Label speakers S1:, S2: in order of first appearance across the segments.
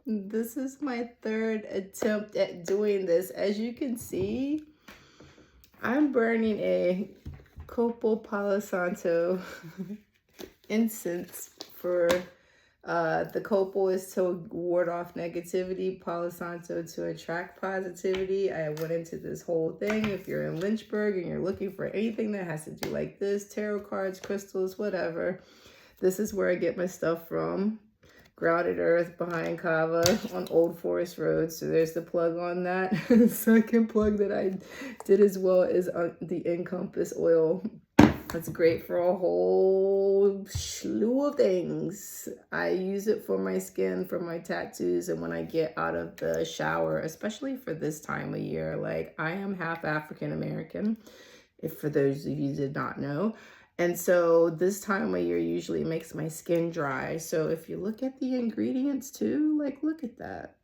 S1: This is my third attempt at doing this. As you can see, I'm burning a Copal Palo Santo incense for the copal is to ward off negativity, Palo Santo to attract positivity. I went into this whole thing. If you're in Lynchburg and you're looking for anything that has to do like this, tarot cards, crystals, whatever, this is where I get my stuff from. Grounded Earth behind Kava on Old Forest Road. So there's the plug on that. Second plug that I did as well is the Encompass oil. That's great for a whole slew of things. I use it for my skin, for my tattoos, and when I get out of the shower, especially for this time of year. Like, I am half African American, if for those of you did not know. And so this time of year usually makes my skin dry. So if you look at the ingredients too, like, look at that.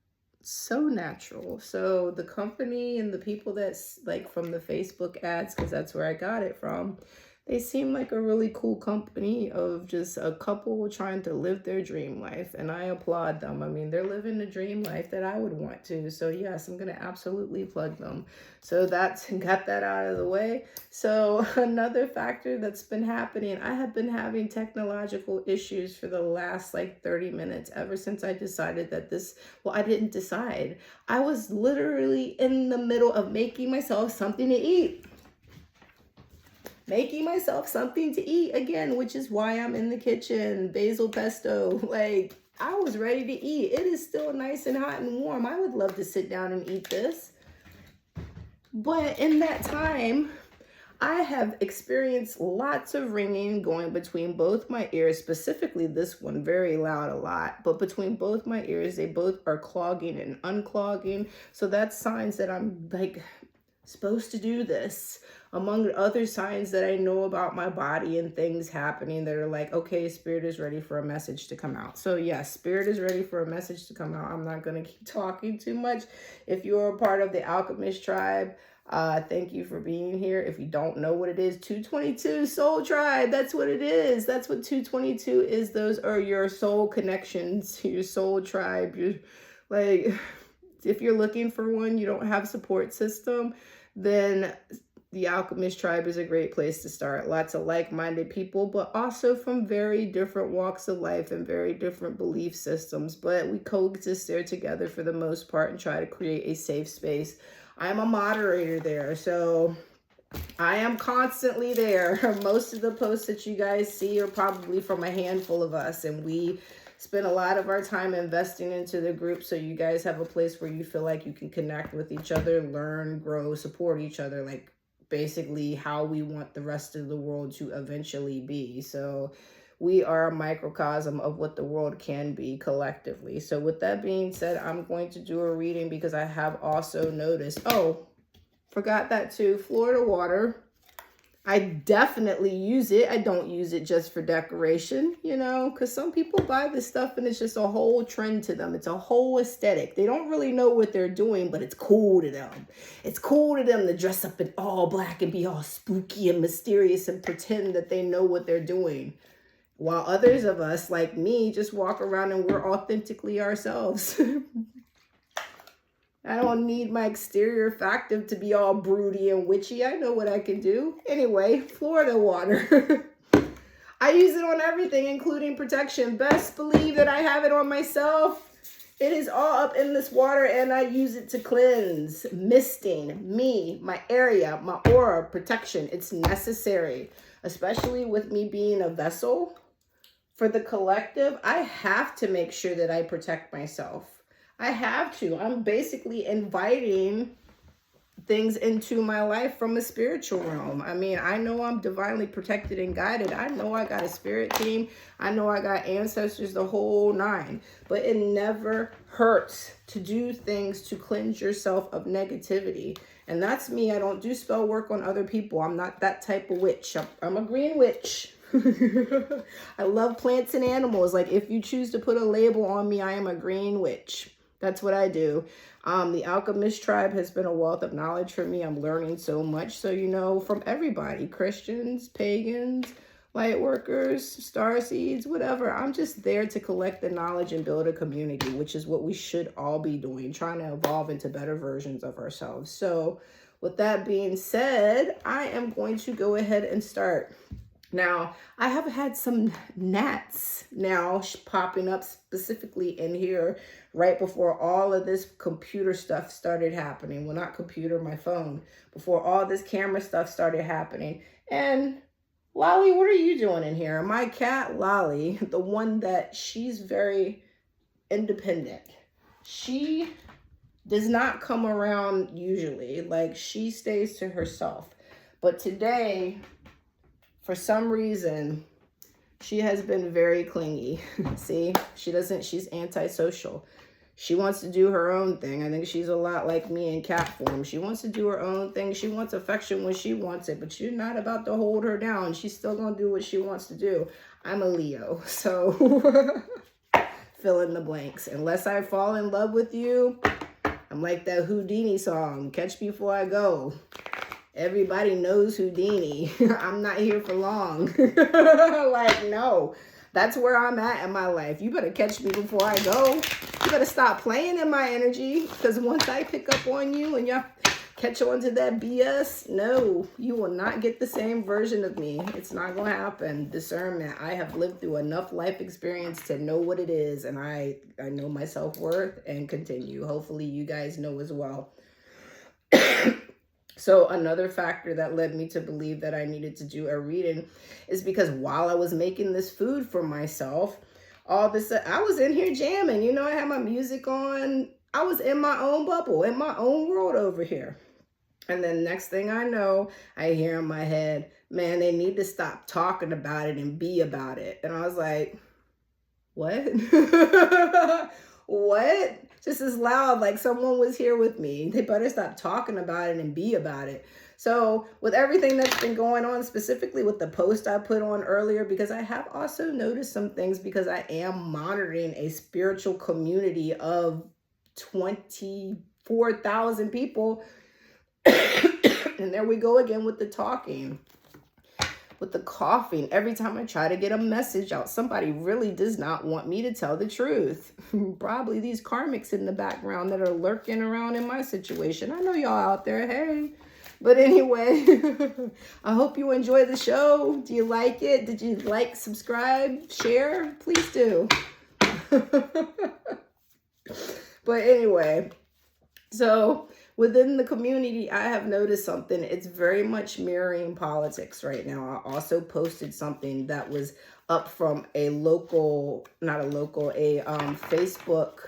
S1: So natural. So the company and the people that's like from the Facebook ads, because that's where I got it from, they seem like a really cool company of just a couple trying to live their dream life. And I applaud them. I mean, they're living the dream life that I would want to. So yes, I'm going to absolutely plug them. So that's got that out of the way. So another factor that's been happening, I have been having technological issues for the last like 30 minutes ever since I decided that I didn't decide. I was literally in the middle of making myself something to eat. Making myself something to eat again, which is why I'm in the kitchen. Basil pesto. Like, I was ready to eat. It is still nice and hot and warm. I would love to sit down and eat this. But in that time, I have experienced lots of ringing going between both my ears, specifically this one, very loud a lot. But between both my ears, they both are clogging and unclogging. So that's signs that I'm like supposed to do this, among other signs that I know about my body and things happening that are like, okay, spirit is ready for a message to come out. So yes, spirit is ready for a message to come out. I'm not going to keep talking too much. If you're a part of the Alchemist tribe, thank you for being here. If you don't know what it is, 222 soul tribe, that's what it is. That's what 222 is. Those are your soul connections, your soul tribe. You're like, if you're looking for one, you don't have support system, then the Alchemist tribe is a great place to start. Lots of like-minded people, but also from very different walks of life and very different belief systems. But we coexist there together for the most part and try to create a safe space. I'm a moderator there, so I am constantly there. Most of the posts that you guys see are probably from a handful of us, and we spend a lot of our time investing into the group so you guys have a place where you feel like you can connect with each other, learn, grow, support each other, like basically how we want the rest of the world to eventually be. So we are a microcosm of what the world can be collectively. So with that being said, I'm going to do a reading because I have also noticed, forgot that too, Florida water. I definitely use it. I don't use it just for decoration, because some people buy this stuff and it's just a whole trend to them. It's a whole aesthetic. They don't really know what they're doing, but it's cool to them. It's cool to them to dress up in all black and be all spooky and mysterious and pretend that they know what they're doing. While others of us, like me, just walk around and we're authentically ourselves. I don't need my exterior factive to be all broody and witchy. I know what I can do. Anyway, Florida water. I use it on everything, including protection. Best believe that I have it on myself. It is all up in this water, and I use it to cleanse, misting, me, my area, my aura, protection. It's necessary, especially with me being a vessel for the collective. I have to make sure that I protect myself. I have to. I'm basically inviting things into my life from a spiritual realm. I mean, I know I'm divinely protected and guided. I know I got a spirit team. I know I got ancestors, the whole nine. But it never hurts to do things to cleanse yourself of negativity. And that's me. I don't do spell work on other people. I'm not that type of witch. I'm a green witch. I love plants and animals. Like, if you choose to put a label on me, I am a green witch. That's what I do. The Alchemist tribe has been a wealth of knowledge for me. I'm learning so much. So, from everybody, Christians, pagans, light workers, star seeds, whatever. I'm just there to collect the knowledge and build a community, which is what we should all be doing, trying to evolve into better versions of ourselves. So with that being said, I am going to go ahead and start. Now, I have had some gnats now popping up specifically in here right before all of this computer stuff started happening. Well, not computer, my phone. Before all this camera stuff started happening. And Lolly, what are you doing in here? My cat, Lolly, the one that she's very independent. She does not come around usually. Like, she stays to herself. But today, for some reason, she has been very clingy. See, she's antisocial. She wants to do her own thing. I think she's a lot like me in cat form. She wants to do her own thing. She wants affection when she wants it, but you're not about to hold her down. She's still going to do what she wants to do. I'm a Leo, so fill in the blanks. Unless I fall in love with you, I'm like that Houdini song, Catch Me Before I Go. Everybody knows Houdini. I'm not here for long. Like, no. That's where I'm at in my life. You better catch me before I go. You better stop playing in my energy. Because once I pick up on you and y'all catch on to that BS, no, you will not get the same version of me. It's not going to happen. Discernment. I have lived through enough life experience to know what it is. And I know my self-worth and continue. Hopefully you guys know as well. So another factor that led me to believe that I needed to do a reading is because while I was making this food for myself, I was in here jamming. You know, I had my music on. I was in my own bubble, in my own world over here. And then next thing I know, I hear in my head, man, they need to stop talking about it and be about it. And I was like, what? What? Just as loud, like someone was here with me. They better stop talking about it and be about it. So with everything that's been going on, specifically with the post I put on earlier, because I have also noticed some things because I am monitoring a spiritual community of 24,000 people. And there we go again with the talking. With the coughing, every time I try to get a message out, somebody really does not want me to tell the truth. Probably these karmics in the background that are lurking around in my situation. I know y'all out there, hey. But anyway, I hope you enjoy the show. Do you like it? Did you like, subscribe, share? Please do. But anyway, so within the community, I have noticed something. It's very much mirroring politics right now. I also posted something that was up from a Facebook,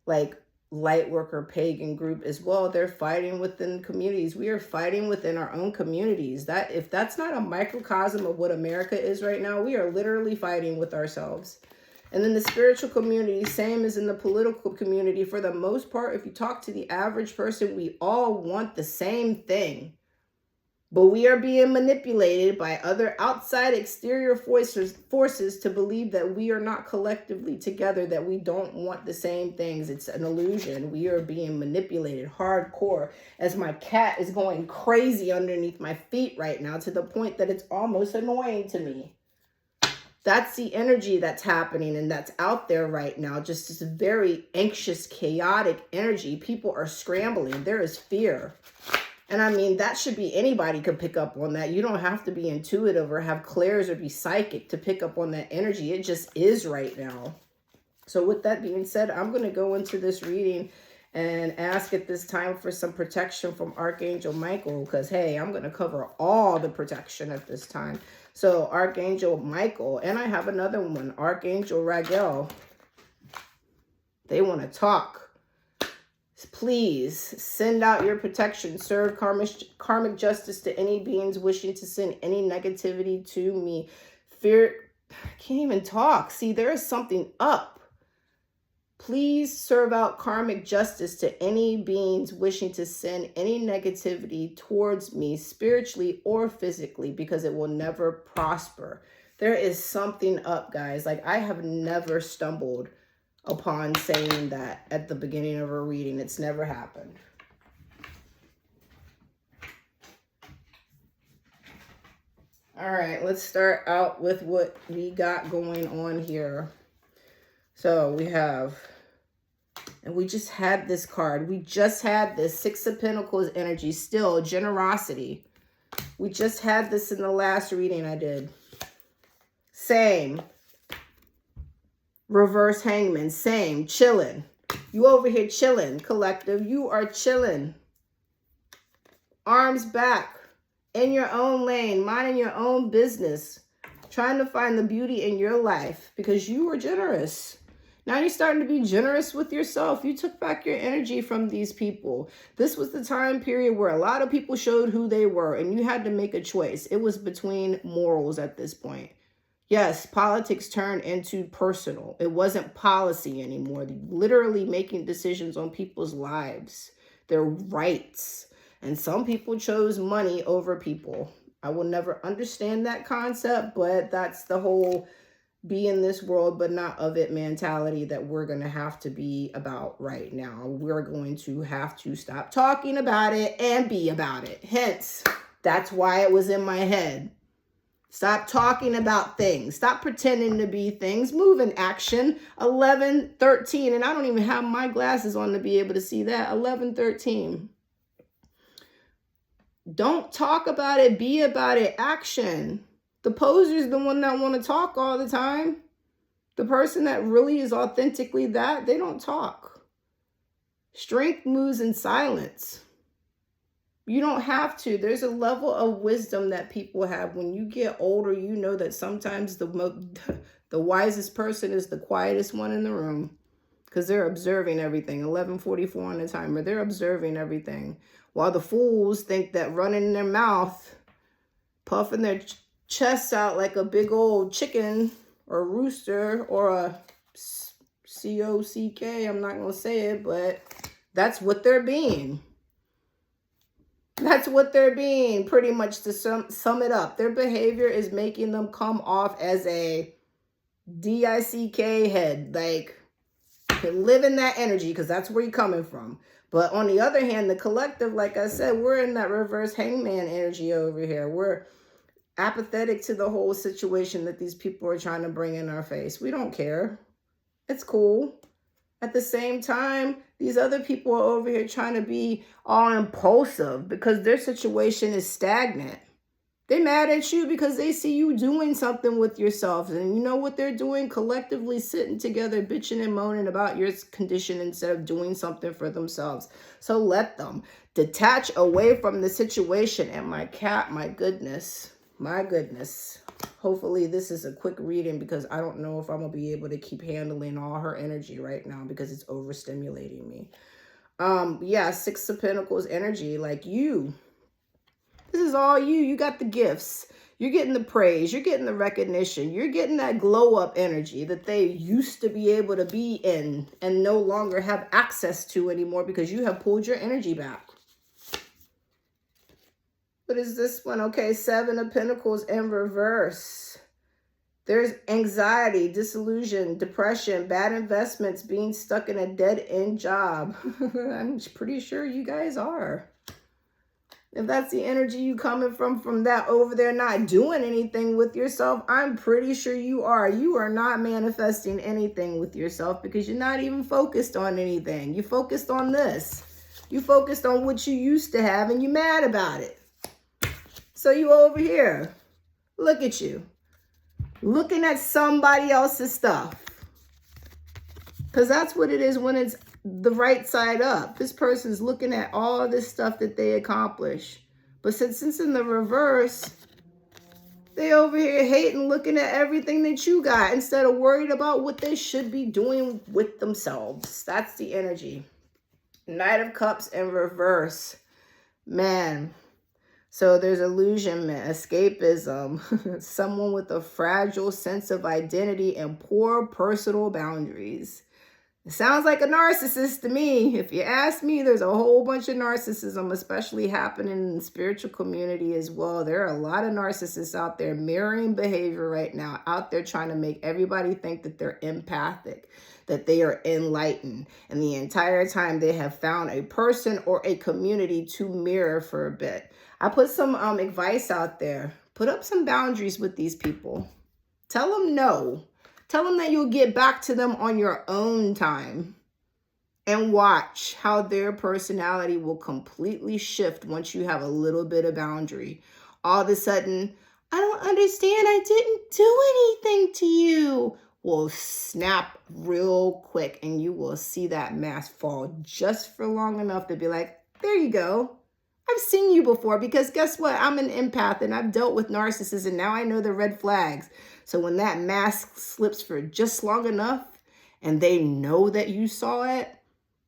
S1: like, light worker pagan group as well. They're fighting within communities. We are fighting within our own communities. That if that's not a microcosm of what America is right now, we are literally fighting with ourselves. And then the spiritual community, same as in the political community. For the most part, if you talk to the average person, we all want the same thing. But we are being manipulated by other outside exterior forces to believe that we are not collectively together, that we don't want the same things. It's an illusion. We are being manipulated hardcore, as my cat is going crazy underneath my feet right now to the point that it's almost annoying to me. That's the energy that's happening and that's out there right now. Just this very anxious, chaotic energy. People are scrambling. There is fear. And I mean, that should be anybody could pick up on that. You don't have to be intuitive or have clairs or be psychic to pick up on that energy. It just is right now. So with that being said, I'm going to go into this reading and ask at this time for some protection from Archangel Michael. Because, hey, I'm going to cover all the protection at this time. So Archangel Michael, and I have another one, Archangel Raguel. They want to talk. Please send out your protection. Serve karmic justice to any beings wishing to send any negativity to me. Fear, I can't even talk. See, there is something up. Please serve out karmic justice to any beings wishing to send any negativity towards me, spiritually or physically, because it will never prosper. There is something up, guys. Like, I have never stumbled upon saying that at the beginning of a reading. It's never happened. All right, let's start out with what we got going on here. So we have, and we just had this card. We just had this Six of Pentacles energy, still generosity. We just had this in the last reading I did. Same. Reverse Hangman, same, chilling. You over here chilling, collective. You are chilling. Arms back, in your own lane, minding your own business. Trying to find the beauty in your life because you were generous. Now you're starting to be generous with yourself. You took back your energy from these people. This was the time period where a lot of people showed who they were and you had to make a choice. It was between morals at this point. Yes, politics turned into personal. It wasn't policy anymore. Literally making decisions on people's lives, their rights. And some people chose money over people. I will never understand that concept, but that's the whole be in this world but not of it mentality that we're going to have to be about right now. We're going to have to stop talking about it and be about it. Hence, that's why it was in my head. Stop talking about things. Stop pretending to be things. Move in action. 11:13. And I don't even have my glasses on to be able to see that. 11:13. Don't talk about it. Be about it. Action. The poser's the one that want to talk all the time. The person that really is authentically that, they don't talk. Strength moves in silence. You don't have to. There's a level of wisdom that people have. When you get older, you know that sometimes the wisest person is the quietest one in the room because they're observing everything. 11:44 on the timer. They're observing everything. While the fools think that running in their mouth, puffing their chests out like a big old chicken or rooster or a C-O-C-K, I'm not going to say it, but that's what they're being. That's what they're being, pretty much, to sum it up. Their behavior is making them come off as a D-I-C-K head. Like, live in that energy because that's where you're coming from. But on the other hand, the collective, like I said, we're in that reverse hangman energy over here. We're apathetic to the whole situation that these people are trying to bring in our face. We don't care. It's cool. At the same time, these other people are over here trying to be all impulsive because their situation is stagnant. They're mad at you because they see you doing something with yourself. And you know what they're doing? Collectively sitting together, bitching and moaning about your condition instead of doing something for themselves. So let them detach away from the situation. And my cat, my goodness. Hopefully this is a quick reading because I don't know if I'm going to be able to keep handling all her energy right now because it's overstimulating me. Yeah, Six of Pentacles energy, like you. This is all you. You got the gifts. You're getting the praise. You're getting the recognition. You're getting that glow up energy that they used to be able to be in and no longer have access to anymore because you have pulled your energy back. What is this one? Okay, Seven of Pentacles in reverse. There's anxiety, disillusion, depression, bad investments, being stuck in a dead-end job. I'm pretty sure you guys are. If that's the energy you coming from that over there not doing anything with yourself, I'm pretty sure you are. You are not manifesting anything with yourself because you're not even focused on anything. You focused on this. You focused on what you used to have and you're mad about it. So you over here, look at you, looking at somebody else's stuff. Because that's what it is when it's the right side up. This person's looking at all this stuff that they accomplish. But since it's in the reverse, they over here hating, looking at everything that you got instead of worried about what they should be doing with themselves. That's the energy. Knight of Cups in reverse. Man. So there's illusionment, escapism, someone with a fragile sense of identity and poor personal boundaries. It sounds like a narcissist to me. If you ask me, there's a whole bunch of narcissism, especially happening in the spiritual community as well. There are a lot of narcissists out there mirroring behavior right now, out there trying to make everybody think that they're empathic, that they are enlightened. And the entire time they have found a person or a community to mirror for a bit. I put some advice out there. Put up some boundaries with these people. Tell them no. Tell them that you'll get back to them on your own time. And watch how their personality will completely shift once you have a little bit of boundary. All of a sudden, I don't understand. I didn't do anything to you. Will snap real quick, and you will see that mask fall just for long enough to be like, there you go. I've seen you before, because guess what? I'm an empath and I've dealt with narcissists, and now I know the red flags. So when that mask slips for just long enough and they know that you saw it,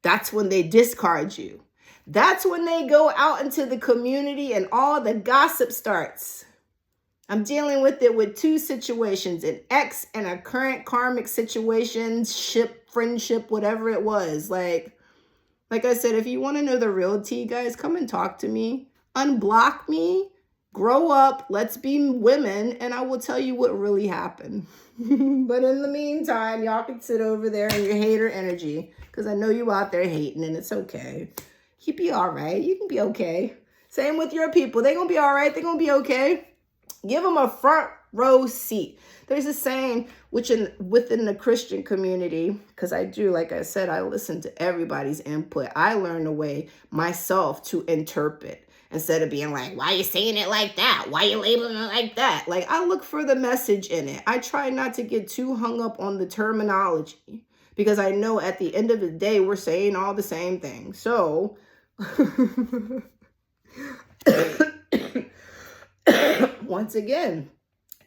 S1: that's when they discard you. That's when they go out into the community and all the gossip starts. I'm dealing with it with two situations, an ex and a current karmic situation, ship, friendship, whatever it was. Like I said, if you want to know the real tea, guys, come and talk to me. Unblock me. Grow up. Let's be women. And I will tell you what really happened. But in the meantime, y'all can sit over there in your hater energy, because I know you out there hating, and it's okay. You be all right. You can be okay. Same with your people. They're going to be all right. They're going to be okay. Give them a front row seat. There's a saying within the Christian community, because I do, like I said, I listen to everybody's input. I learned a way myself to interpret, instead of being like, why are you saying it like that? Why are you labeling it like that? Like, I look for the message in it. I try not to get too hung up on the terminology, because I know at the end of the day, we're saying all the same thing. So once again,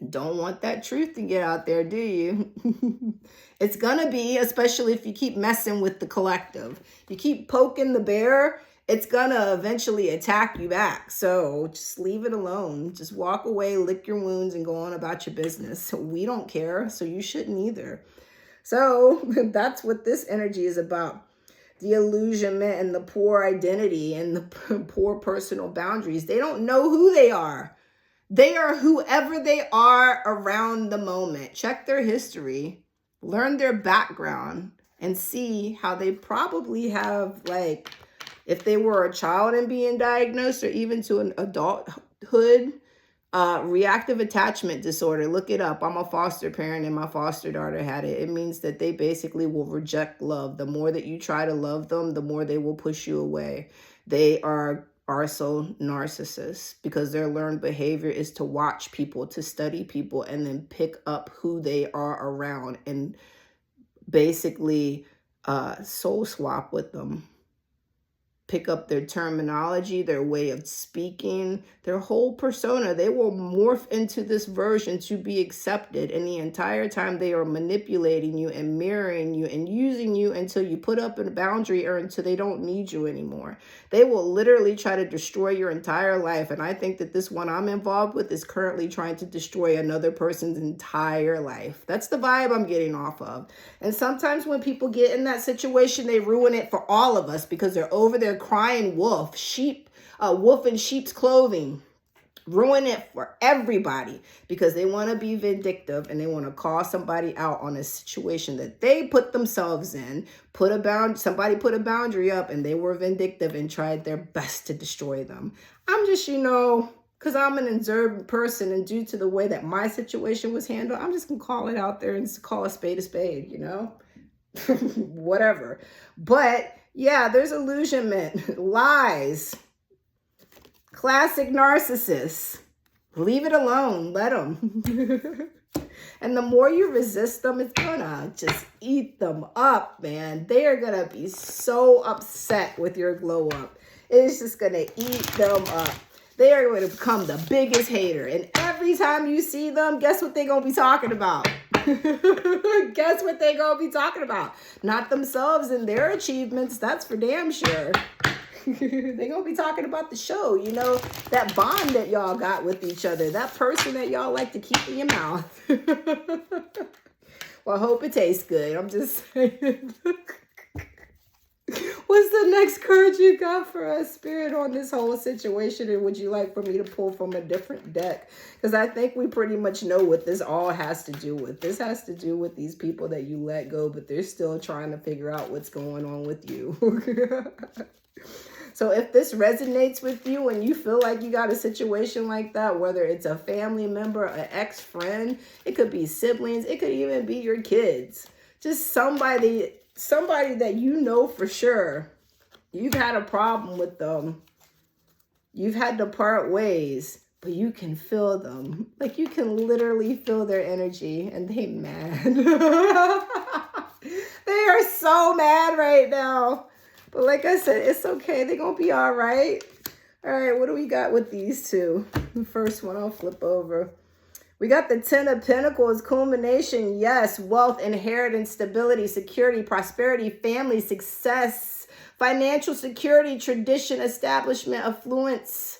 S1: don't want that truth to get out there, do you? It's gonna be, especially if you keep messing with the collective. You keep poking the bear, it's gonna eventually attack you back. So just leave it alone. Just walk away, lick your wounds, and go on about your business. We don't care, so you shouldn't either. So that's what this energy is about. The illusionment and the poor identity and the poor personal boundaries. They don't know who they are. They are whoever they are around the moment. Check their history, learn their background, and see how they probably have, like, if they were a child and being diagnosed, or even to an adulthood, reactive attachment disorder. Look it up. I'm a foster parent and my foster daughter had it. It means that they basically will reject love. The more that you try to love them, the more they will push you away. They are also narcissists, because their learned behavior is to watch people, to study people, and then pick up who they are around and basically soul swap with them. Pick up their terminology, their way of speaking, their whole persona. They will morph into this version to be accepted. And the entire time they are manipulating you and mirroring you and using you until you put up a boundary, or until they don't need you anymore. They will literally try to destroy your entire life. And I think that this one I'm involved with is currently trying to destroy another person's entire life. That's the vibe I'm getting off of. And sometimes when people get in that situation, they ruin it for all of us, because they're over there crying wolf, wolf in sheep's clothing. Ruin it for everybody, because they want to be vindictive and they want to call somebody out on a situation that they put themselves in. Somebody put a boundary up and they were vindictive and tried their best to destroy them. I'm just, because I'm an observant person, and due to the way that my situation was handled, I'm just going to call it out there and call a spade, whatever. But yeah, there's illusionment, lies, classic narcissists. Leave it alone. Let them. And the more you resist them, it's gonna just eat them up, man. They are gonna be so upset with your glow up. It's just gonna eat them up. They are going to become the biggest hater. And every time you see them, guess what they're going to be talking about? Guess what they're going to be talking about? Not themselves and their achievements. That's for damn sure. They're going to be talking about the show. That bond that y'all got with each other. That person that y'all like to keep in your mouth. Well, I hope it tastes good. I'm just saying. What's the next card you got for us, Spirit, on this whole situation? And would you like for me to pull from a different deck? Because I think we pretty much know what this all has to do with. This has to do with these people that you let go, but they're still trying to figure out what's going on with you. So if this resonates with you and you feel like you got a situation like that, whether it's a family member, an ex-friend, it could be siblings, it could even be your kids. Just somebody that you know for sure you've had a problem with them. You've had to part ways, but you can feel them. Like you can literally feel their energy and they mad. They are so mad right now. But like I said, it's okay. They're going to be all right. All right, what do we got with these two? The first one, I'll flip over. We got the 10 of Pentacles, culmination, yes, wealth, inheritance, stability, security, prosperity, family, success, financial security, tradition, establishment, affluence,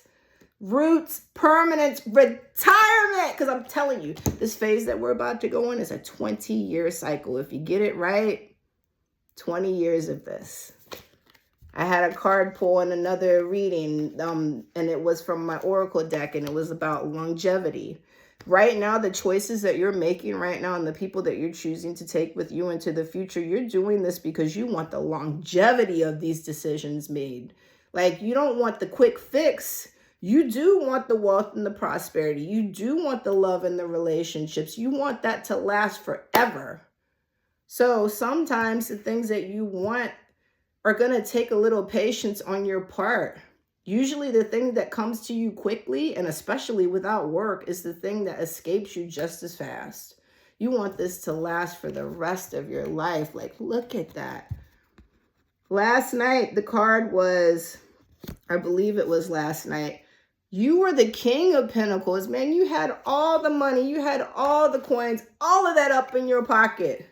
S1: roots, permanence, retirement. Because I'm telling you, this phase that we're about to go in is a 20-year cycle. If you get it right, 20 years of this. I had a card pull in another reading, and it was from my Oracle deck, and it was about longevity. Right now, the choices that you're making right now and the people that you're choosing to take with you into the future, you're doing this because you want the longevity of these decisions made. Like, you don't want the quick fix. You do want the wealth and the prosperity. You do want the love and the relationships. You want that to last forever. So sometimes the things that you want are going to take a little patience on your part. Usually the thing that comes to you quickly, and especially without work, is the thing that escapes you just as fast. You want this to last for the rest of your life. Like, look at that. Last night, the card was, I believe it was last night, you were the King of Pentacles. Man, you had all the money. You had all the coins, all of that up in your pocket.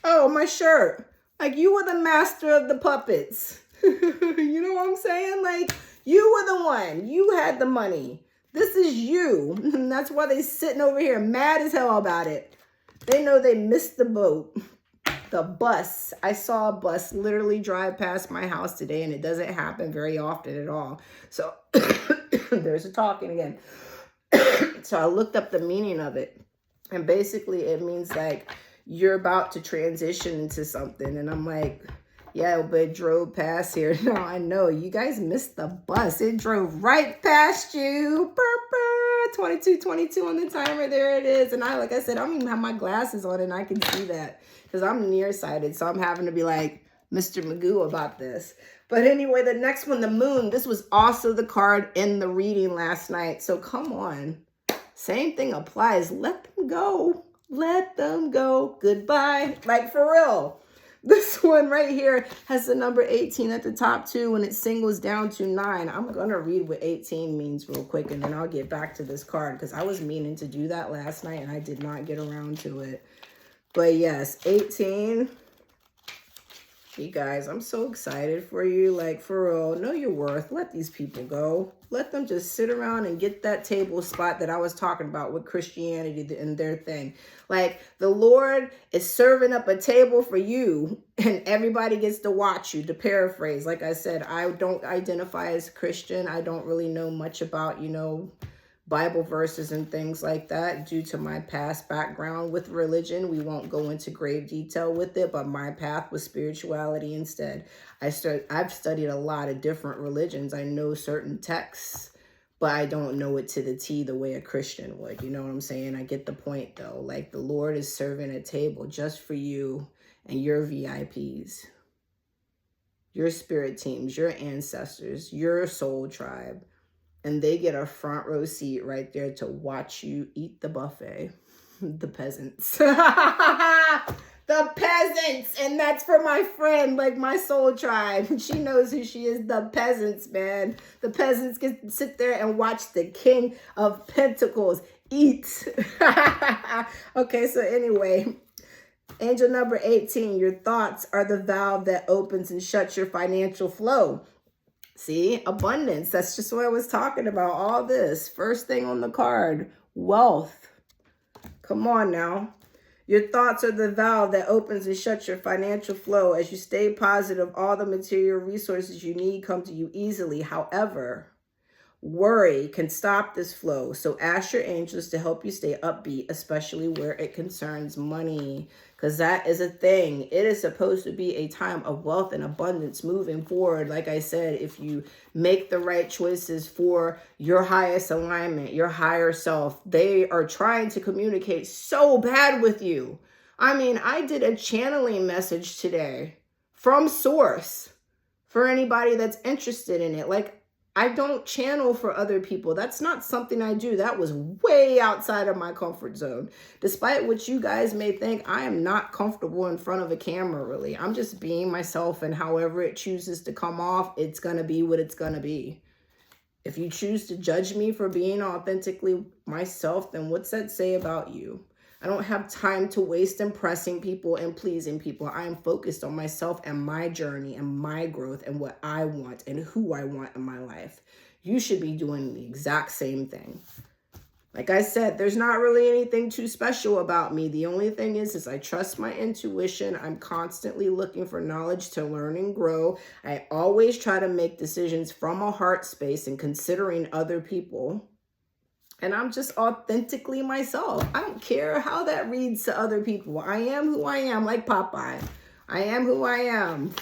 S1: Oh, my shirt. Like, you were the master of the puppets. You know what I'm saying? Like, you were the one. You had the money. This is you. And that's why they're sitting over here mad as hell about it. They know they missed the boat. The bus. I saw a bus literally drive past my house today, and it doesn't happen very often at all. So there's a talking again. So I looked up the meaning of it. And basically it means like you're about to transition into something. And I'm like, yeah, but it drove past here. No, I know. You guys missed the bus. It drove right past you. 2222 on the timer. There it is. And like I said, I don't even have my glasses on and I can see that because I'm nearsighted. So I'm having to be like Mr. Magoo about this. But anyway, the next one, the moon. This was also the card in the reading last night. So come on. Same thing applies. Let them go. Let them go. Goodbye. Like for real. This one right here has the number 18 at the top too, and it singles down to 9. I'm going to read what 18 means real quick, and then I'll get back to this card because I was meaning to do that last night, and I did not get around to it. But yes, 18. You guys, I'm so excited for you. Like, for real, know your worth. Let these people go. Let them just sit around and get that table spot that I was talking about with Christianity and their thing. Like, the Lord is serving up a table for you, and everybody gets to watch you, to paraphrase. Like I said, I don't identify as Christian. I don't really know much about, Bible verses and things like that due to my past background with religion. We won't go into grave detail with it, but my path was spirituality instead. I've studied a lot of different religions. I know certain texts, but I don't know it to the T the way a Christian would. You know what I'm saying? I get the point though. Like, the Lord is serving a table just for you and your VIPs, your spirit teams, your ancestors, your soul tribe. And they get a front row seat right there to watch you eat the buffet. The peasants. The peasants. And that's for my friend, like my soul tribe. She knows who she is. The peasants, man. The peasants get to sit there and watch the King of Pentacles eat. Okay, so anyway. Angel number 18. Your thoughts are the valve that opens and shuts your financial flow. See, abundance. That's just what I was talking about. All this. First thing on the card, wealth. Come on now. Your thoughts are the valve that opens and shuts your financial flow. As you stay positive, all the material resources you need come to you easily. However, Worry can stop this flow. So ask your angels to help you stay upbeat, especially where it concerns money, because that is a thing. It is supposed to be a time of wealth and abundance moving forward. Like I said, if you make the right choices for your highest alignment, your higher self, they are trying to communicate so bad with you. I mean, I did a channeling message today from source for anybody that's interested in it. Like, I don't channel for other people. That's not something I do. That was way outside of my comfort zone. Despite what you guys may think, I am not comfortable in front of a camera, really. I'm just being myself, and however it chooses to come off, it's going to be what it's going to be. If you choose to judge me for being authentically myself, then what's that say about you? I don't have time to waste impressing people and pleasing people. I am focused on myself and my journey and my growth and what I want and who I want in my life. You should be doing the exact same thing. Like I said, there's not really anything too special about me. The only thing is I trust my intuition. I'm constantly looking for knowledge to learn and grow. I always try to make decisions from a heart space and considering other people. And I'm just authentically myself. I don't care how that reads to other people. I am who I am, like Popeye. I am who I am.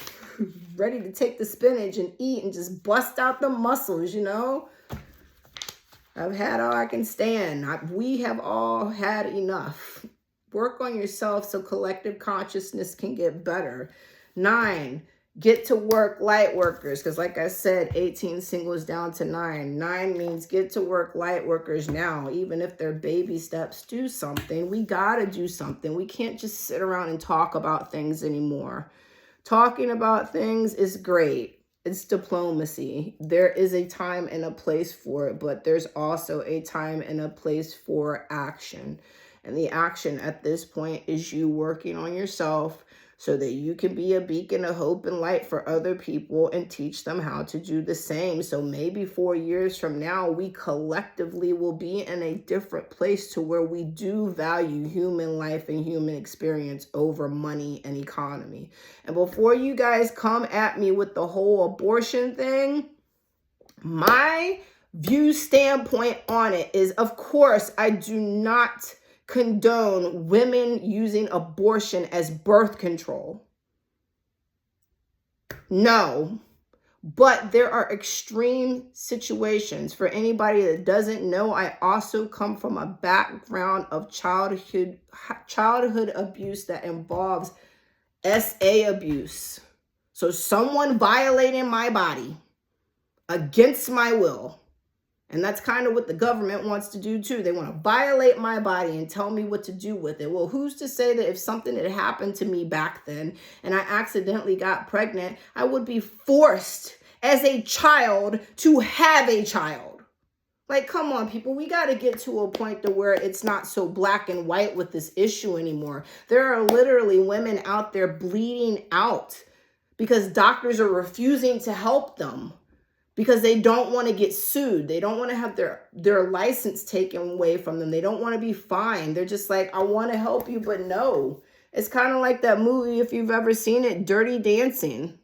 S1: Ready to take the spinach and eat and just bust out the muscles, you know? I've had all I can stand. We have all had enough. Work on yourself so collective consciousness can get better. 9, get to work, light workers. Because like I said, 18 singles down to 9. 9 means get to work, light workers now. Even if they're baby steps, do something. We got to do something. We can't just sit around and talk about things anymore. Talking about things is great. It's diplomacy. There is a time and a place for it, but there's also a time and a place for action. And the action at this point is you working on yourself so that you can be a beacon of hope and light for other people and teach them how to do the same. So maybe 4 years from now, we collectively will be in a different place to where we do value human life and human experience over money and economy. And before you guys come at me with the whole abortion thing, my standpoint on it is, of course, I do not condone women using abortion as birth control. No, but there are extreme situations. For anybody that doesn't know, I also come from a background of childhood abuse that involves SA abuse. So someone violating my body against my will. And that's kind of what the government wants to do too. They want to violate my body and tell me what to do with it. Well, who's to say that if something had happened to me back then and I accidentally got pregnant, I would be forced as a child to have a child? Like, come on, people. We got to get to a point to where it's not so black and white with this issue anymore. There are literally women out there bleeding out because doctors are refusing to help them, because they don't want to get sued. They don't want to have their license taken away from them. They don't want to be fined. They're just like, I want to help you, but no. It's kind of like that movie, if you've ever seen it, Dirty Dancing.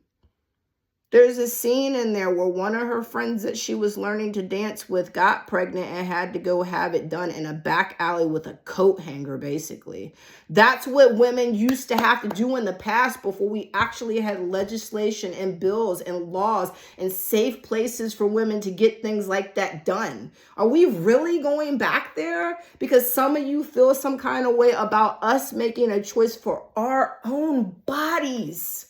S1: There's a scene in there where one of her friends that she was learning to dance with got pregnant and had to go have it done in a back alley with a coat hanger, basically. That's what women used to have to do in the past before we actually had legislation and bills and laws and safe places for women to get things like that done. Are we really going back there? Because some of you feel some kind of way about us making a choice for our own bodies.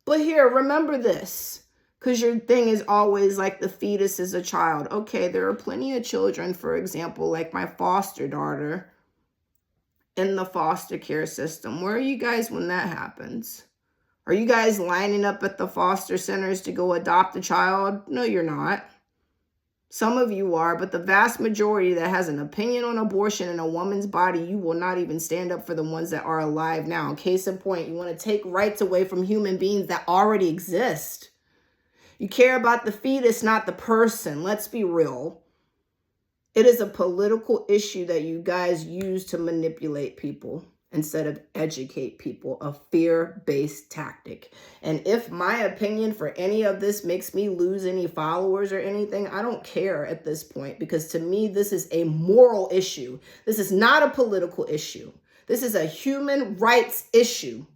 S1: But here, remember this, because your thing is always like the fetus is a child. Okay, there are plenty of children, for example, like my foster daughter in the foster care system. Where are you guys when that happens? Are you guys lining up at the foster centers to go adopt a child? No, you're not. Some of you are, but the vast majority that has an opinion on abortion in a woman's body, you will not even stand up for the ones that are alive now. Case in point, you want to take rights away from human beings that already exist. You care about the fetus, not the person. Let's be real. It is a political issue that you guys use to manipulate people. instead of educate people, a fear-based tactic. And if my opinion for any of this makes me lose any followers or anything, I don't care at this point, because to me, this is a moral issue. This is not a political issue. This is a human rights issue.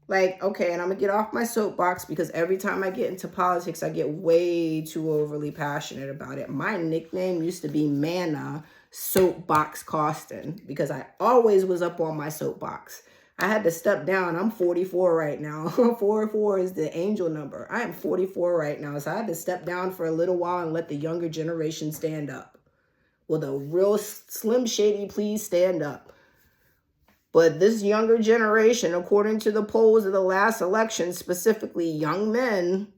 S1: Like, okay, and I'm going to get off my soapbox, because every time I get into politics, I get way too overly passionate about it. My nickname used to be Manna Soapbox Costin, because I always was up on my soapbox. I had to step down. I'm 44 right now. 44 is the angel number. I am 44 right now. So I had to step down for a little while and let the younger generation stand up. Will the real Slim Shady please stand up? But this younger generation, according to the polls of the last election, specifically young men,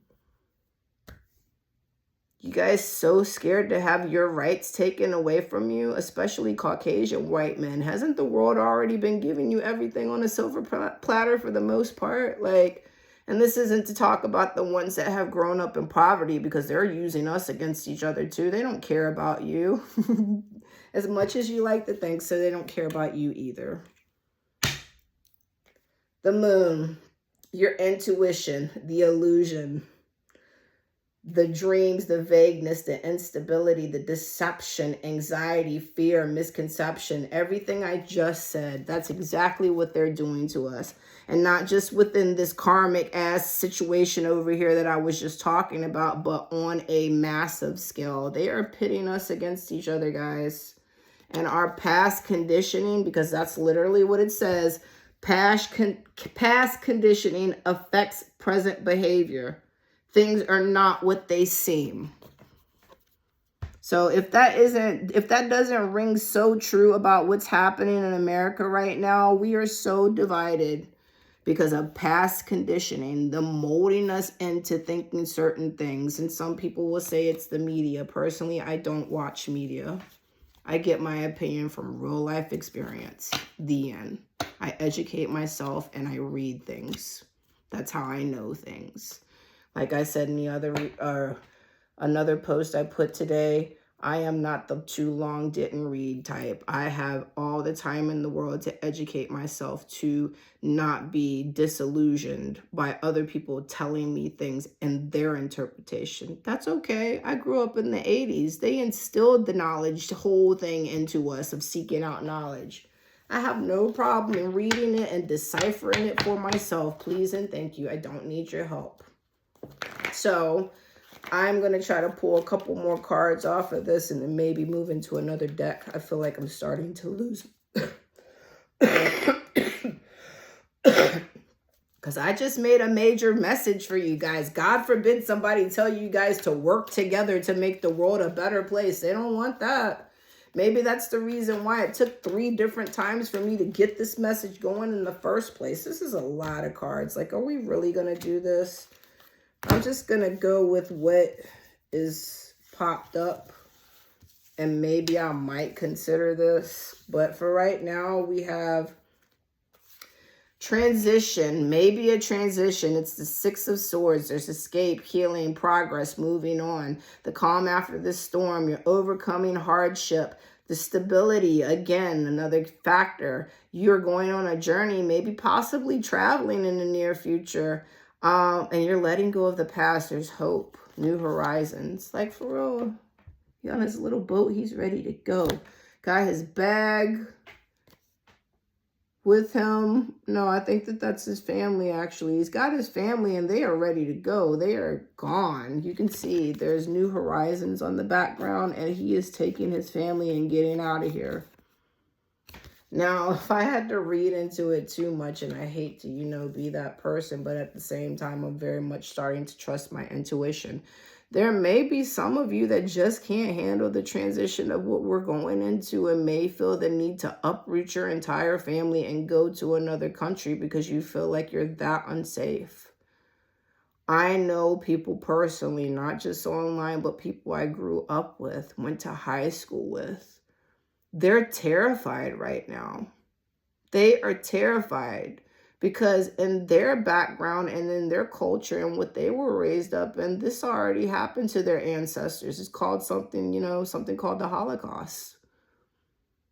S1: you guys so scared to have your rights taken away from you, especially Caucasian white men. Hasn't the world already been giving you everything on a silver platter for the most part? Like, and this isn't to talk about the ones that have grown up in poverty, because they're using us against each other too. They don't care about you as much as you like to think, so they don't care about you either. The moon, your intuition, the illusion, the dreams, the vagueness, the instability, the deception, anxiety, fear, misconception, everything I just said, that's exactly what they're doing to us. And not just within this karmic ass situation over here that I was just talking about, but on a massive scale. They are pitting us against each other, guys. And our past conditioning, because that's literally what it says, past conditioning affects present behavior. Things are not what they seem. So if that doesn't ring so true about what's happening in America right now, we are so divided because of past conditioning, the molding us into thinking certain things. And some people will say it's the media. Personally, I don't watch media. I get my opinion from real life experience. The end. I educate myself and I read things. That's how I know things. Like I said in the another post I put today, I am not the too long didn't read type. I have all the time in the world to educate myself, to not be disillusioned by other people telling me things and their interpretation. That's okay. I grew up in the 80s. They instilled the knowledge, the whole thing into us of seeking out knowledge. I have no problem in reading it and deciphering it for myself. Please and thank you. I don't need your help. So I'm going to try to pull a couple more cards off of this and then maybe move into another deck. I feel like I'm starting to lose. Because I just made a major message for you guys. God forbid somebody tell you guys to work together to make the world a better place. They don't want that. Maybe that's the reason why it took 3 different times for me to get this message going in the first place. This is a lot of cards. Like, are we really going to do this? I'm just going to go with what is popped up. And maybe I might consider this. But for right now, we have transition. Maybe a transition. It's the 6 of Swords. There's escape, healing, progress, moving on. The calm after the storm. You're overcoming hardship. The stability, again, another factor. You're going on a journey, maybe possibly traveling in the near future. And you're letting go of the past. There's hope, new horizons. Like, for real, he on his little boat, he's ready to go. Got his bag with him. No, I think that's his family, actually. He's got his family, and they are ready to go. They are gone. You can see there's new horizons on the background, and he is taking his family and getting out of here. Now, if I had to read into it too much, and I hate to, be that person, but at the same time, I'm very much starting to trust my intuition. There may be some of you that just can't handle the transition of what we're going into and may feel the need to uproot your entire family and go to another country because you feel like you're that unsafe. I know people personally, not just online, but people I grew up with, went to high school with. They're terrified right now. They are terrified because in their background and in their culture and what they were raised up in, this already happened to their ancestors. It's called something, something called the Holocaust.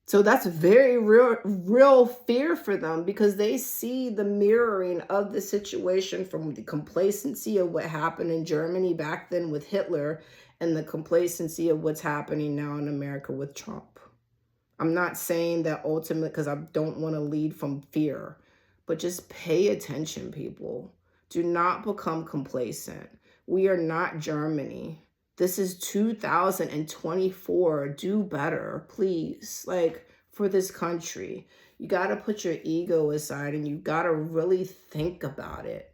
S1: So that's very real fear for them, because they see the mirroring of the situation from the complacency of what happened in Germany back then with Hitler and the complacency of what's happening now in America with Trump. I'm not saying that ultimately, because I don't want to lead from fear, but just pay attention, people. Do not become complacent. We are not Germany. This is 2024. Do better, please. Like, for this country, you got to put your ego aside and you got to really think about it.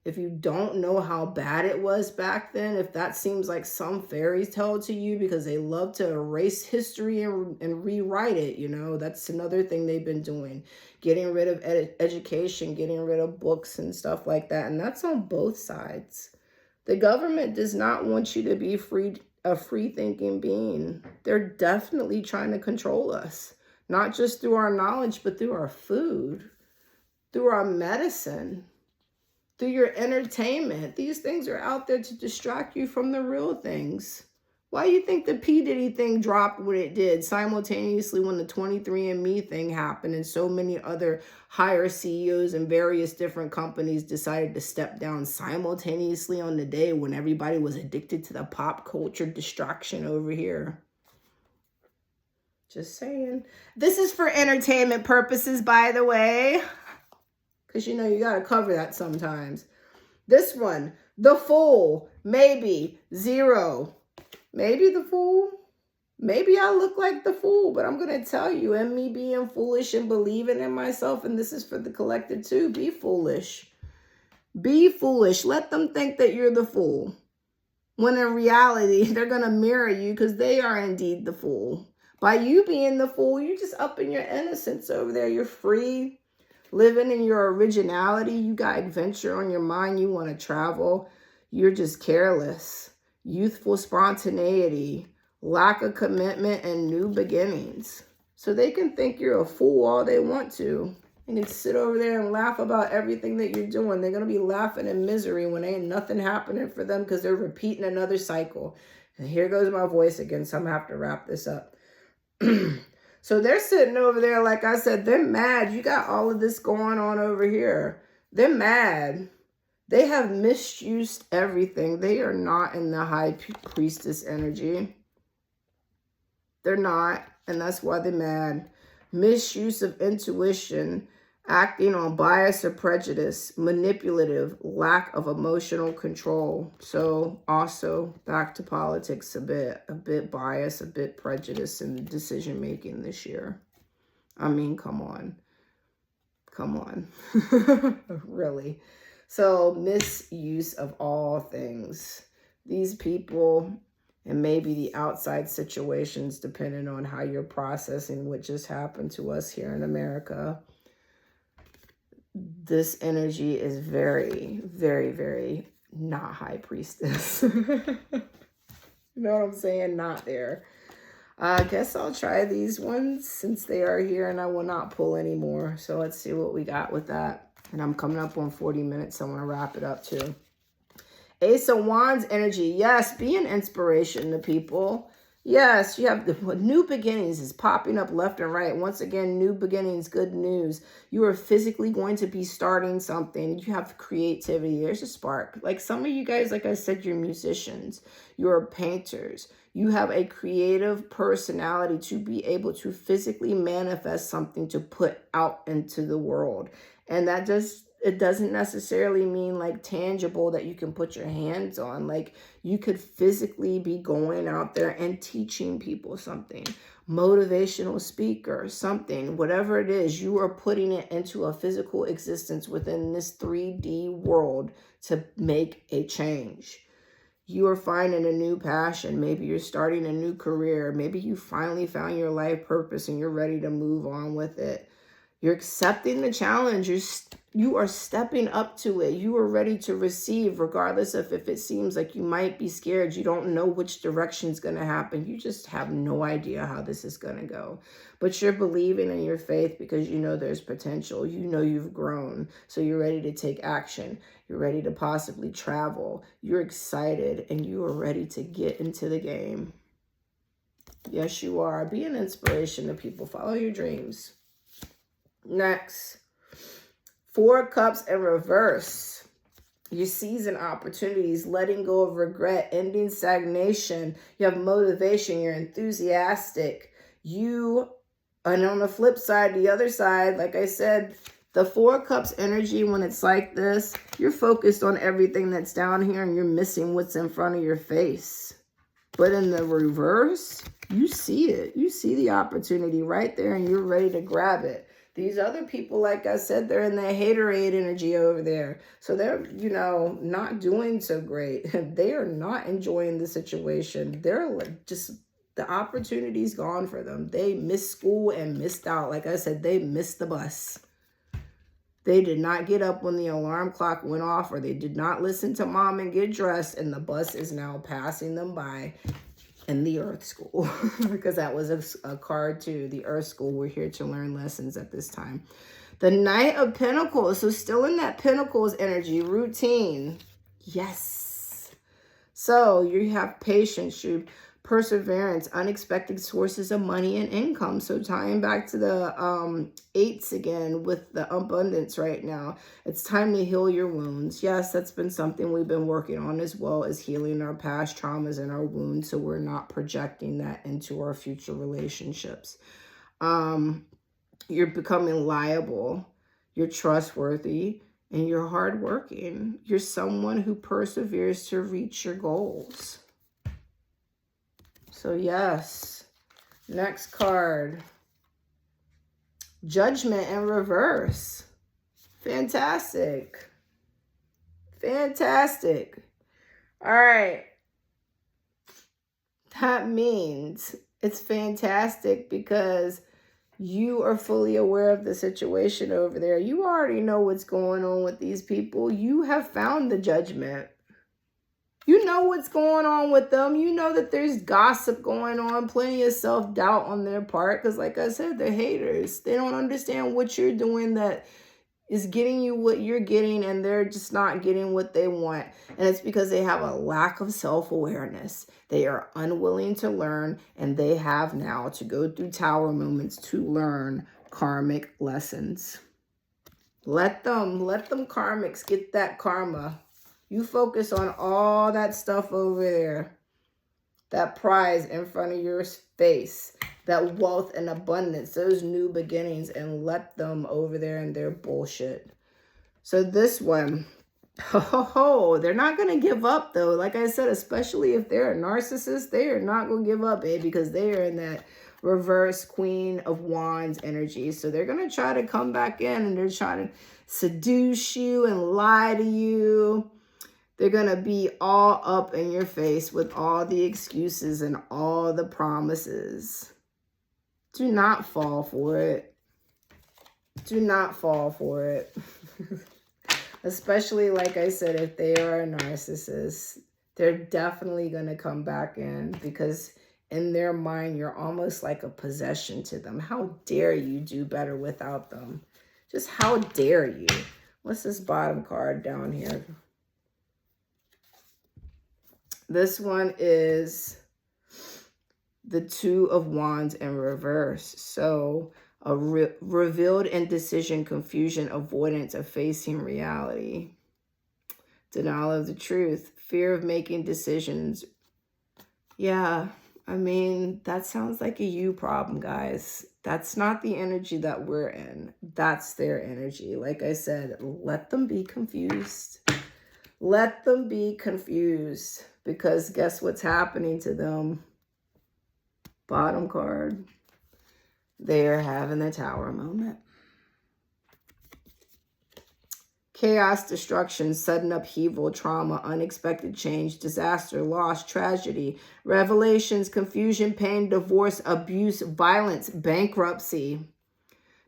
S1: If you don't know how bad it was back then, if that seems like some fairy tale to you because they love to erase history and rewrite it, you know, that's another thing they've been doing. Getting rid of education, getting rid of books and stuff like that. And that's on both sides. The government does not want you to be a free-thinking being. They're definitely trying to control us, not just through our knowledge, but through our food, through our medicine, through your entertainment. These things are out there to distract you from the real things. Why do you think the P. Diddy thing dropped when it did simultaneously when the 23andMe thing happened and so many other higher CEOs and various different companies decided to step down simultaneously on the day when everybody was addicted to the pop culture distraction over here? Just saying. This is for entertainment purposes, by the way, because you know you got to cover that sometimes. This one, the Fool, maybe 0. Maybe the Fool. Maybe I look like the Fool, but I'm going to tell you, and me being foolish and believing in myself, and this is for the collective too, be foolish. Be foolish. Let them think that you're the Fool. When in reality, they're going to mirror you because they are indeed the Fool. By you being the Fool, you're just up in your innocence over there. You're free, living in your originality. You got adventure on your mind. You want to travel. You're just careless. Youthful spontaneity, lack of commitment, and new beginnings. So they can think you're a fool all they want to. They can sit over there and laugh about everything that you're doing. They're going to be laughing in misery when ain't nothing happening for them because they're repeating another cycle. And here goes my voice again, so I'm going to have to wrap this up. So they're sitting over there, like I said, they're mad. You got all of this going on over here. They're mad. They have misused everything. They are not in the high priestess energy. They're not, and that's why they're mad. Misuse of intuition, acting on bias or prejudice, manipulative, lack of emotional control. So also back to politics a bit bias, a bit prejudice in the decision making this year. I mean, come on. Come on. Really. So misuse of all things. These people, and maybe the outside situations, depending on how you're processing what just happened to us here in America. This energy is very, very, very not high priestess. You know what I'm saying? Not there. I guess I'll try these ones since they are here and I will not pull anymore. So let's see what we got with that. And I'm coming up on 40 minutes, so I want to wrap it up too. Ace of Wands energy. Yes, be an inspiration to people. Yes, you have the new beginnings is popping up left and right. Once again, new beginnings, good news. You are physically going to be starting something. You have creativity. There's a spark. Like some of you guys, like I said, you're musicians. You're painters. You have a creative personality to be able to physically manifest something to put out into the world. And that just, it doesn't necessarily mean like tangible that you can put your hands on. Like you could physically be going out there and teaching people something, motivational speaker, something, whatever it is, you are putting it into a physical existence within this 3D world to make a change. You are finding a new passion. Maybe you're starting a new career. Maybe you finally found your life purpose and you're ready to move on with it. You're accepting the challenge. You are stepping up to it. You are ready to receive, regardless of if it seems like you might be scared. You don't know which direction is going to happen. You just have no idea how this is going to go. But you're believing in your faith because you know there's potential. You know you've grown. So you're ready to take action. You're ready to possibly travel. You're excited and you are ready to get into the game. Yes, you are. Be an inspiration to people. Follow your dreams. Next, 4 Cups in reverse. You seizing opportunities, letting go of regret, ending stagnation. You have motivation. You're enthusiastic. And on the flip side, the other side, like I said, the 4 Cups energy, when it's like this, you're focused on everything that's down here and you're missing what's in front of your face. But in the reverse, you see it. You see the opportunity right there and you're ready to grab it. These other people, like I said, they're in that haterade energy over there. So they're, you know, not doing so great. They are not enjoying the situation. They're like just, the opportunity's gone for them. They missed school and missed out. Like I said, they missed the bus. They did not get up when the alarm clock went off, or they did not listen to mom and get dressed, and the bus is now passing them by in the Earth School. Because that was a card too, the Earth School. We're here to learn lessons at this time. The Knight of Pentacles. So still in that Pentacles energy, routine. Yes. So you have patience, you perseverance, unexpected sources of money and income. So tying back to the 8s again with the abundance right now, it's time to heal your wounds. Yes, that's been something we've been working on, as well as healing our past traumas and our wounds, so we're not projecting that into our future relationships. You're becoming liable, you're trustworthy, and you're hardworking. You're someone who perseveres to reach your goals. So yes, next card, Judgment in reverse. Fantastic. Fantastic. All right. That means it's fantastic because you are fully aware of the situation over there. You already know what's going on with these people. You have found the judgment. You know what's going on with them. You know that there's gossip going on, plenty of self-doubt on their part. Because like I said, they're haters. They don't understand what you're doing that is getting you what you're getting, and they're just not getting what they want. And it's because they have a lack of self-awareness. They are unwilling to learn, and they have now to go through tower moments to learn karmic lessons. Let them karmics get that karma. You focus on all that stuff over there, that prize in front of your face, that wealth and abundance, those new beginnings, and let them over there in their bullshit. So this one, they're not going to give up though. Like I said, especially if they're a narcissist, they are not going to give up, babe, because they are in that reverse Queen of Wands energy. So they're going to try to come back in, and they're trying to seduce you and lie to you. They're going to be all up in your face with all the excuses and all the promises. Do not fall for it. Do not fall for it. Especially, like I said, if they are a narcissist, they're definitely going to come back in, because in their mind, you're almost like a possession to them. How dare you do better without them? Just how dare you? What's this bottom card down here? This one is the Two of Wands in reverse. So a revealed indecision, confusion, avoidance of facing reality, denial of the truth, fear of making decisions. Yeah, I mean, that sounds like a you problem, guys. That's not the energy that we're in. That's their energy. Like I said, let them be confused. Let them be confused. Because guess what's happening to them? Bottom card. They're having the tower moment. Chaos, destruction, sudden upheaval, trauma, unexpected change, disaster, loss, tragedy, revelations, confusion, pain, divorce, abuse, violence, bankruptcy,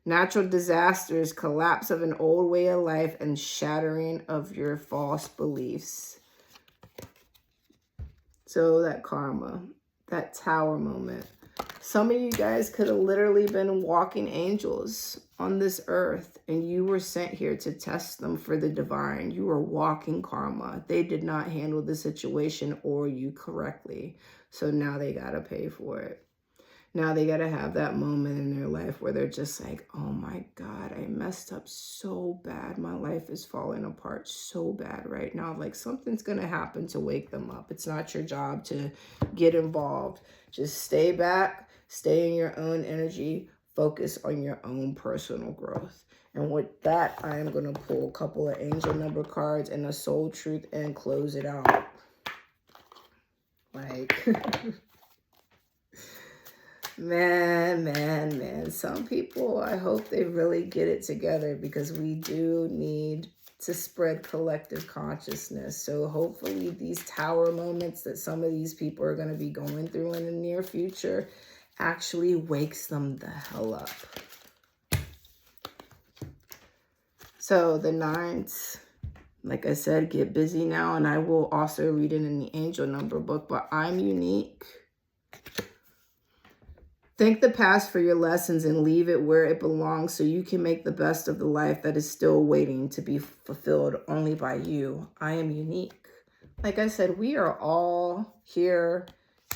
S1: natural disasters, collapse of an old way of life, and shattering of your false beliefs. So that karma, that tower moment. Some of you guys could have literally been walking angels on this earth, and you were sent here to test them for the divine. You were walking karma. They did not handle the situation or you correctly. So now they got to pay for it. Now they got to have that moment in their life where they're just like, oh my God, I messed up so bad. My life is falling apart so bad right now. Like something's going to happen to wake them up. It's not your job to get involved. Just stay back, stay in your own energy, focus on your own personal growth. And with that, I am going to pull a couple of angel number cards and a soul truth and close it out. Like... Man, some people, I hope they really get it together, because we do need to spread collective consciousness. So hopefully these tower moments that some of these people are going to be going through in the near future actually wakes them the hell up. So the nines, like I said, get busy now, and I will also read it in the angel number book, but I'm unique. Thank the past for your lessons and leave it where it belongs so you can make the best of the life that is still waiting to be fulfilled only by you. I am unique. Like I said, we are all here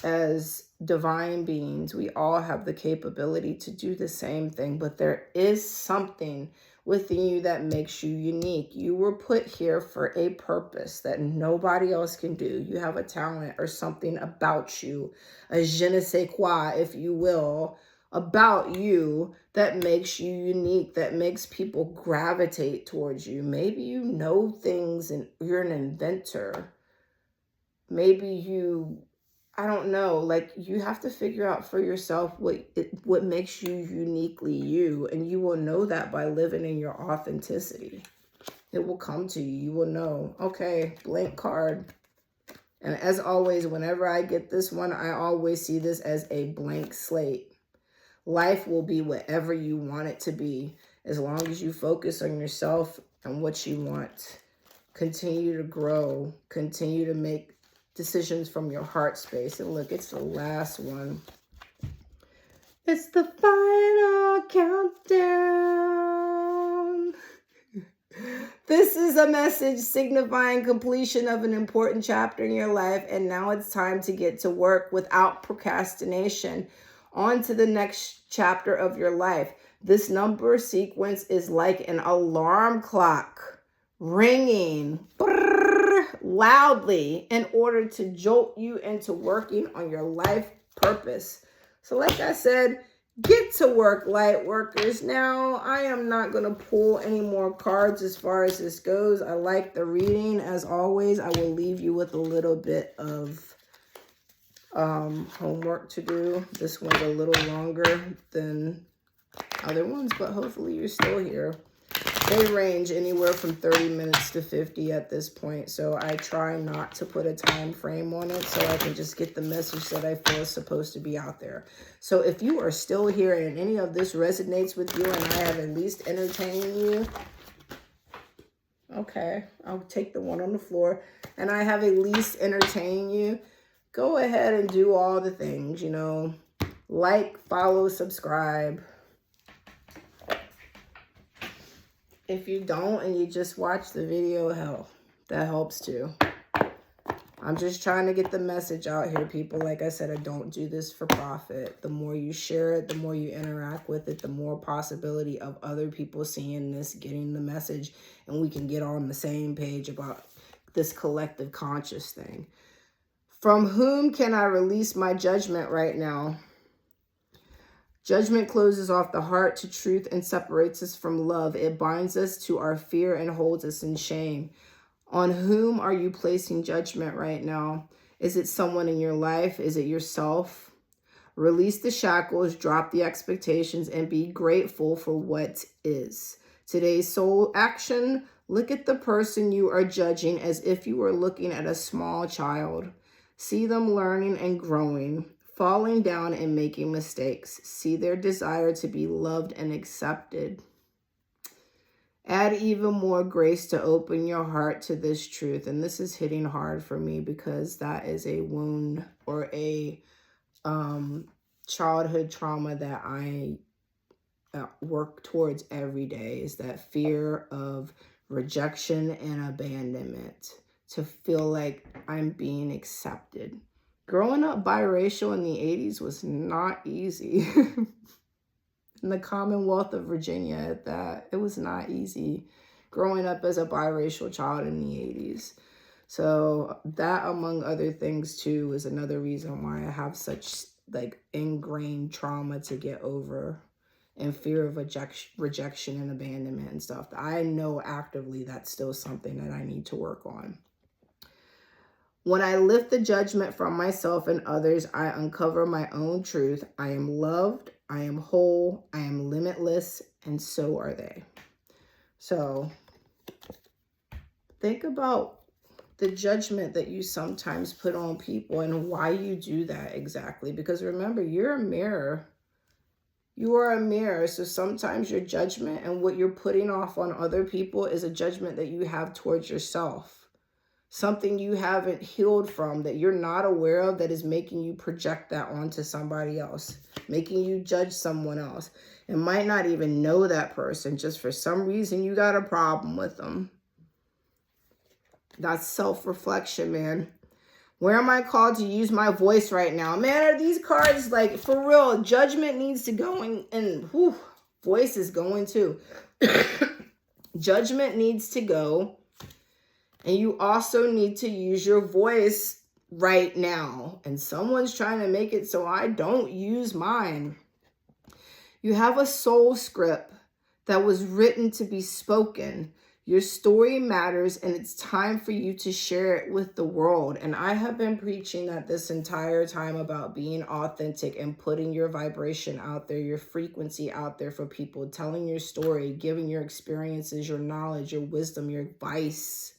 S1: as divine beings. We all have the capability to do the same thing, but there is something within you that makes you unique. You were put here for a purpose that nobody else can do. You have a talent or something about you, a je ne sais quoi, if you will, about you that makes you unique, that makes people gravitate towards you. Maybe you know things and you're an inventor. Maybe you, I don't know, like you have to figure out for yourself what makes you uniquely you, and you will know that by living in your authenticity. It will come to you. You will know, okay, blank card. And as always, whenever I get this one, I always see this as a blank slate. Life will be whatever you want it to be, as long as you focus on yourself and what you want. Continue to grow, continue to make decisions from your heart space. And look, it's the last one. It's the final countdown. This is a message signifying completion of an important chapter in your life, and now it's time to get to work without procrastination. On to the next chapter of your life. This number sequence is like an alarm clock ringing loudly in order to jolt you into working on your life purpose. So like I said, get to work, light workers. Now, I am not going to pull any more cards as far as this goes. I like the reading. As always, I will leave you with a little bit of homework to do. This one's a little longer than other ones, but hopefully you're still here. They range anywhere from 30 minutes to 50 at this point, so I try not to put a time frame on it so I can just get the message that I feel is supposed to be out there. So if you are still here and any of this resonates with you and I have at least entertained you, okay, I'll take the one on the floor, and I have at least entertained you, go ahead and do all the things, you know, like, follow, subscribe. If you don't and you just watch the video, hell, that helps too. I'm just trying to get the message out here, people. Like I said, I don't do this for profit. The more you share it, the more you interact with it, the more possibility of other people seeing this, getting the message, and we can get on the same page about this collective conscious thing. From whom can I release my judgment right now? Judgment closes off the heart to truth and separates us from love. It binds us to our fear and holds us in shame. On whom are you placing judgment right now? Is it someone in your life? Is it yourself? Release the shackles, drop the expectations, and be grateful for what is. Today's soul action, look at the person you are judging as if you were looking at a small child. See them learning and growing, falling down and making mistakes. See their desire to be loved and accepted. Add even more grace to open your heart to this truth. And this is hitting hard for me because that is a wound or a childhood trauma that I work towards every day, is that fear of rejection and abandonment, to feel like I'm being accepted. Growing up biracial in the 80s was not easy. In the Commonwealth of Virginia at that, it was not easy growing up as a biracial child in the 80s. So that, among other things too, is another reason why I have such like ingrained trauma to get over, and fear of rejection and abandonment and stuff. I know actively that's still something that I need to work on. When I lift the judgment from myself and others, I uncover my own truth. I am loved, I am whole, I am limitless, and so are they. So think about the judgment that you sometimes put on people and why you do that exactly. Because remember, you're a mirror. You are a mirror. So sometimes your judgment and what you're putting off on other people is a judgment that you have towards yourself. Something you haven't healed from, that you're not aware of, that is making you project that onto somebody else, making you judge someone else, and might not even know that person. Just for some reason, you got a problem with them. That's self-reflection, man. Where am I called to use my voice right now? Man, are these cards, like, for real? Judgment needs to go in, and whew, voice is going too. Judgment needs to go. And you also need to use your voice right now. And someone's trying to make it so I don't use mine. You have a soul script that was written to be spoken. Your story matters, and it's time for you to share it with the world. And I have been preaching that this entire time about being authentic and putting your vibration out there, your frequency out there for people, telling your story, giving your experiences, your knowledge, your wisdom, your advice.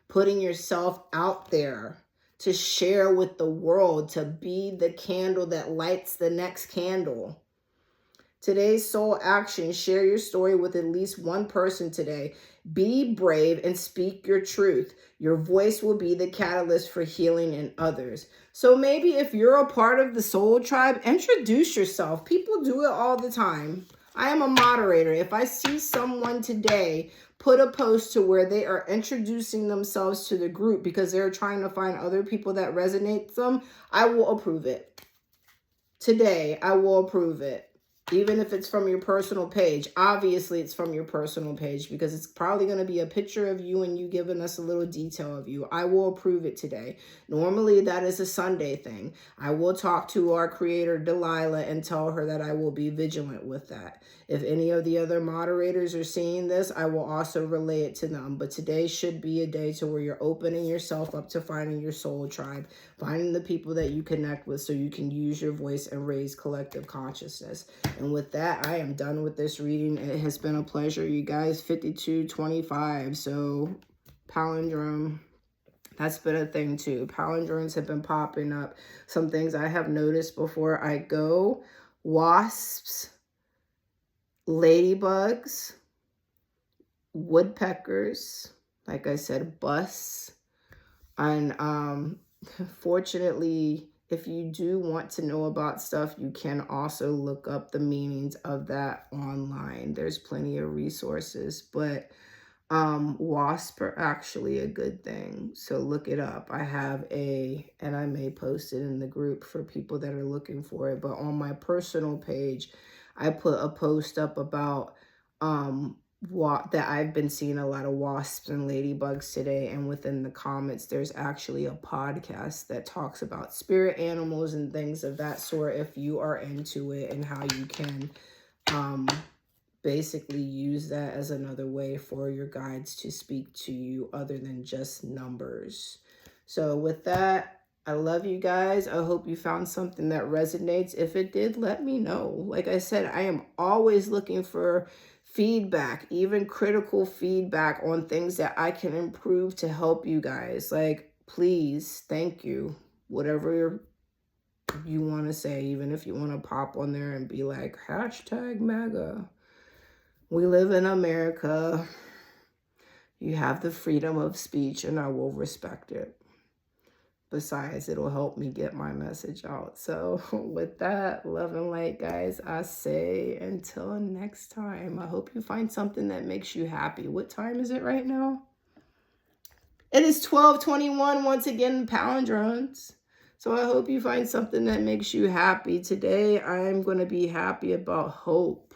S1: Putting yourself out there to share with the world, to be the candle that lights the next candle. Today's soul action: share your story with at least one person today. Be brave and speak your truth. Your voice will be the catalyst for healing in others. So maybe if you're a part of the soul tribe, introduce yourself. People do it all the time. I am a moderator. If I see someone today put a post to where they are introducing themselves to the group because they're trying to find other people that resonate them, I will approve it. Today, I will approve it. Even if it's from your personal page. Obviously, it's from your personal page because it's probably going to be a picture of you and you giving us a little detail of you. I will approve it today. Normally, that is a Sunday thing. I will talk to our creator, Delilah, and tell her that I will be vigilant with that. If any of the other moderators are seeing this, I will also relay it to them. But today should be a day to where you're opening yourself up to finding your soul tribe, finding the people that you connect with so you can use your voice and raise collective consciousness. And with that, I am done with this reading. It has been a pleasure, you guys. 5225. So palindrome, that's been a thing too. Palindromes have been popping up. Some things I have noticed before I go: wasps, ladybugs, woodpeckers, like I said, busts. And fortunately, if you do want to know about stuff, you can also look up the meanings of that online. There's plenty of resources, but wasps are actually a good thing. So look it up. I have and I may post it in the group for people that are looking for it, but on my personal page, I put a post up about that I've been seeing a lot of wasps and ladybugs today, and within the comments there's actually a podcast that talks about spirit animals and things of that sort if you are into it, and how you can basically use that as another way for your guides to speak to you other than just numbers. So with that, I love you guys. I hope you found something that resonates. If it did, let me know. Like I said, I am always looking for feedback, even critical feedback on things that I can improve to help you guys. Like, please, thank you. Whatever you want to say, even if you want to pop on there and be like, #MAGA. We live in America. You have the freedom of speech, and I will respect it. Besides, it'll help me get my message out. So with that, love and light, guys, I say until next time. I hope you find something that makes you happy. What time is it right now? It is 12:21 once again, palindromes. So I hope you find something that makes you happy. Today, I'm going to be happy about hope.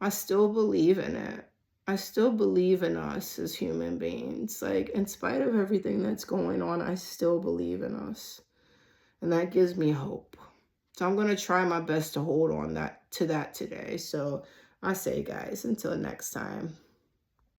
S1: I still believe in it. I still believe in us as human beings. Like, in spite of everything that's going on, I still believe in us. And that gives me hope. So I'm going to try my best to hold on to that today. So I say, guys, until next time.